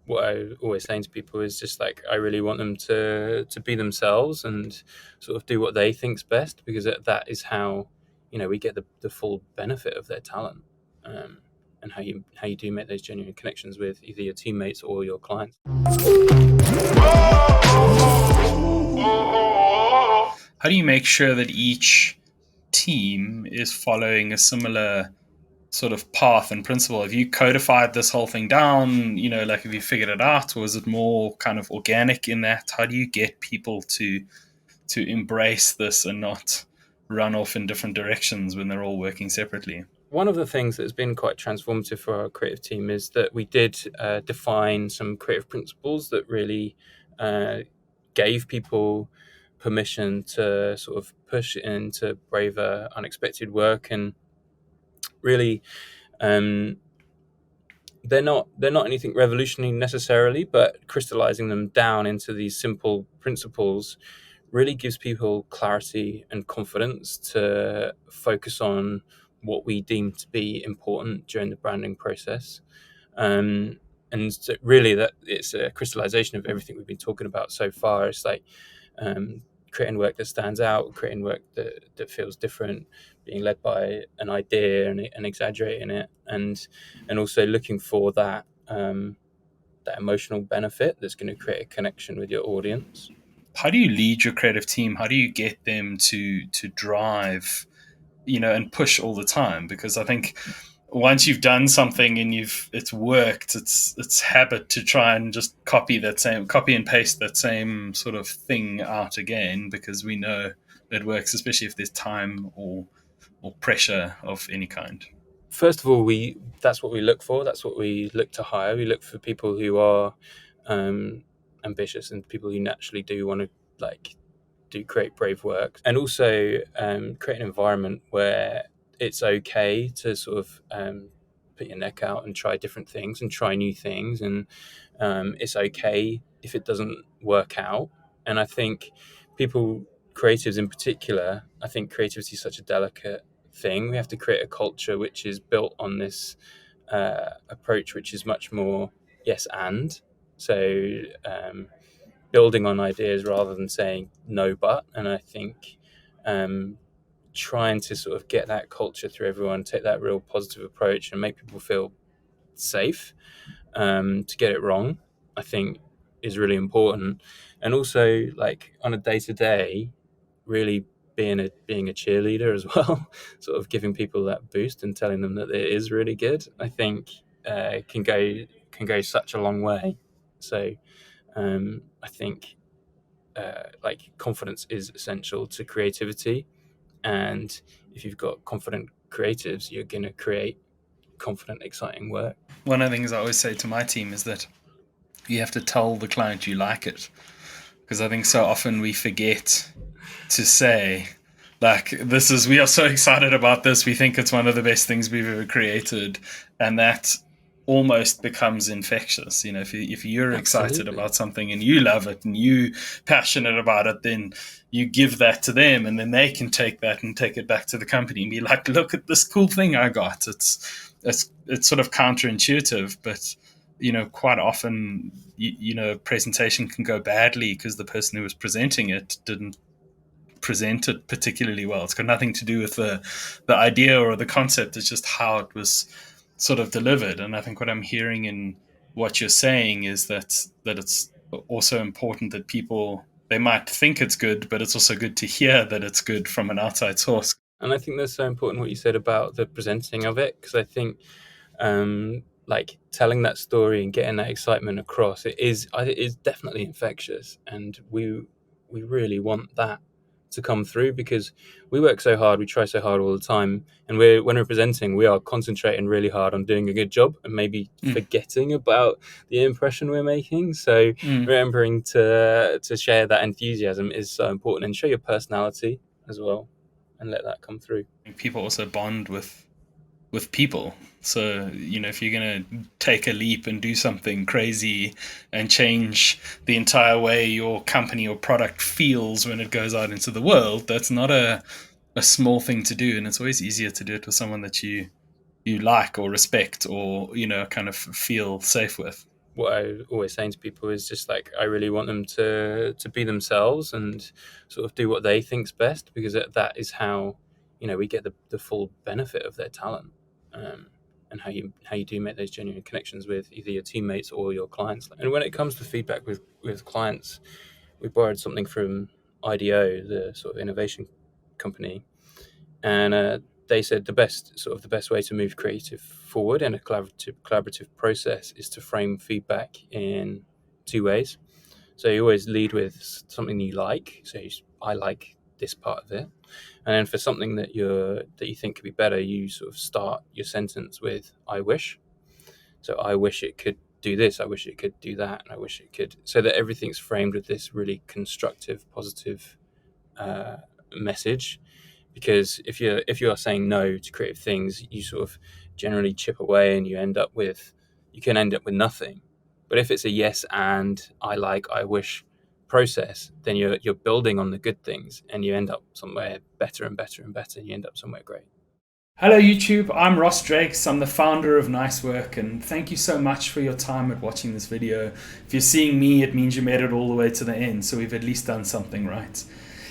what I always saying to people is just like, I really want them to be themselves and sort of do what they think's best, because that is how, we get the full benefit of their talent, and how you do make those genuine connections with either your teammates or your clients. How do you make sure that each team is following a similar sort of path and principle? Have you codified this whole thing down? Like, have you figured it out, or is it more kind of organic in that? How do you get people to embrace this and not run off in different directions when they're all working separately? One of the things that's been quite transformative for our creative team is that we did define some creative principles that really gave people permission to sort of push into braver, unexpected work. And really, um, they're not anything revolutionary necessarily, but crystallizing them down into these simple principles really gives people clarity and confidence to focus on what we deem to be important during the branding process. And so really, that it's a crystallization of everything we've been talking about so far. It's like, um, creating work that stands out, creating work that feels different, being led by an idea and exaggerating it, and also looking for that emotional benefit that's going to create a connection with your audience. How do you lead your creative team? How do you get them to drive, and push all the time? Because I think once you've done something and it's worked, it's habit to try and just copy and paste that same sort of thing out again, because we know it works, especially if there's time or pressure of any kind. First of all, we that's what we look for. That's what we look to hire. We look for people who are um, ambitious and people who naturally do want to like do create brave work, and also create an environment where it's okay to sort of put your neck out and try different things and try new things, and it's okay if it doesn't work out. And I think people, creatives in particular, I think creativity is such a delicate thing. We have to create a culture which is built on this approach, which is much more yes and. So building on ideas rather than saying no but. And I think um, trying to sort of get that culture through everyone, take that real positive approach and make people feel safe to get it wrong, I think is really important. And also, like on a day to day, really being a cheerleader as well, sort of giving people that boost and telling them that it is really good. I think can go such a long way. So I think like confidence is essential to creativity, and if you've got confident creatives, you're going to create confident, exciting work. One of the things I always say to my team is that you have to tell the client you like it, because I think so often we forget to say, like, we are so excited about this, we think it's one of the best things we've ever created, and that almost becomes infectious. If you're excited Absolutely. about something and you love it and you passionate about it, then you give that to them, and then they can take that and take it back to the company and be like, look at this cool thing I got. It's sort of counterintuitive, but quite often, presentation can go badly because the person who was presenting it didn't present it particularly well. It's got nothing to do with the idea or the concept. It's just how it was sort of delivered. And I think what I'm hearing in what you're saying is that it's also important that people, they might think it's good, but it's also good to hear that it's good from an outside source. And I think that's so important what you said about the presenting of it, because I think like telling that story and getting that excitement across, it is definitely infectious, and we really want that to come through, because we work so hard, we try so hard all the time, and when we're presenting, we are concentrating really hard on doing a good job and maybe Mm. forgetting about the impression we're making. So Mm. remembering to share that enthusiasm is so important, and show your personality as well, and let that come through. People also bond with people. So, if you're going to take a leap and do something crazy and change the entire way your company or product feels when it goes out into the world, that's not a small thing to do. And it's always easier to do it with someone that you like or respect or, kind of feel safe with. what I always saying to people is just like, I really want them to be themselves and sort of do what they think's best, because that is how, we get the full benefit of their talent, and how you do make those genuine connections with either your teammates or your clients. And when it comes to feedback with clients, we borrowed something from IDEO, the sort of innovation company, and they said the best way to move creative forward in a collaborative process is to frame feedback in two ways. So you always lead with something you like. So I like this part of it, and then for something that you think could be better, you sort of start your sentence with "I wish." So I wish it could do this. I wish it could do that, and I wish it could. So that everything's framed with this really constructive, positive message. Because if you're saying no to creative things, you sort of generally chip away, and you can end up with nothing. But if it's a yes and I wish process, then you're building on the good things, and you end up somewhere better and better and better, and you end up somewhere great. Hello YouTube, I'm Ross Drakes, I'm the founder of Nicework, and thank you so much for your time at watching this video. If you're seeing me, it means you made it all the way to the end, so we've at least done something right.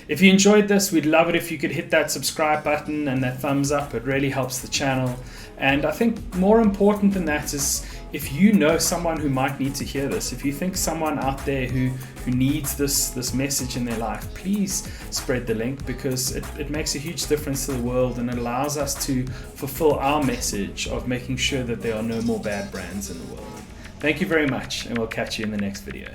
If you enjoyed this, we'd love it if you could hit that subscribe button and that thumbs up. It really helps the channel. And I think more important than that is if you know someone who might need to hear this, if you think someone out there who needs this message in their life, please spread the link, because it makes a huge difference to the world, and it allows us to fulfill our message of making sure that there are no more bad brands in the world. Thank you very much, and we'll catch you in the next video.